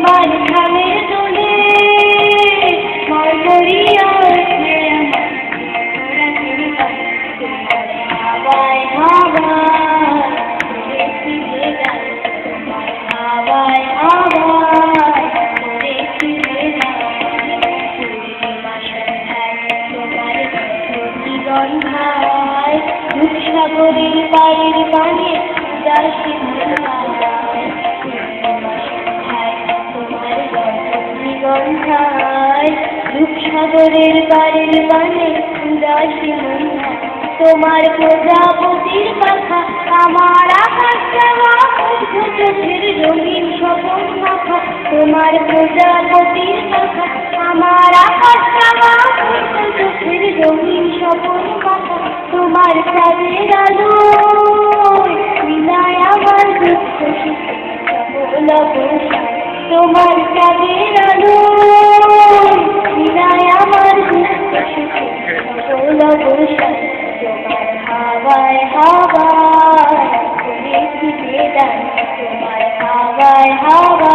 তোমার ধানের দোলে মরমরিয়া ওঠে আমার তোমার হাওয়ায় হাওয়ায় করেছি যে গান তোমার হাওয়ায় হাওয়ায় করেছি যে গান পূর্ণিমা সন্ধ্যায় তোমার নদী গন্ধায় রূপসাগরের পাড়ের গানে উদাসী মনায় পূর্ণিমা সন্ধ্যায় তোমার গন্ধায় রূপসাগরের পাড়ের গানে উদাসী মনায় তোমার প্রজাপতির পাখা আমার আকাশ দেওয়া চোখের রঙিন স্বপন মাখা তোমার প্রজাপতির পাখা আমার আকাশ দেওয়া চোখের রঙিন স্বপন মাখা তোমার চাঁদের আলো বিনায় আমার দুঃখ তোমার চাঁদের আলো বিনায় আমার দুঃখ তোমার হাওয়ায় হাওয়ায় করেছি যে গান তোমার হাওয়ায় হাওয়ায়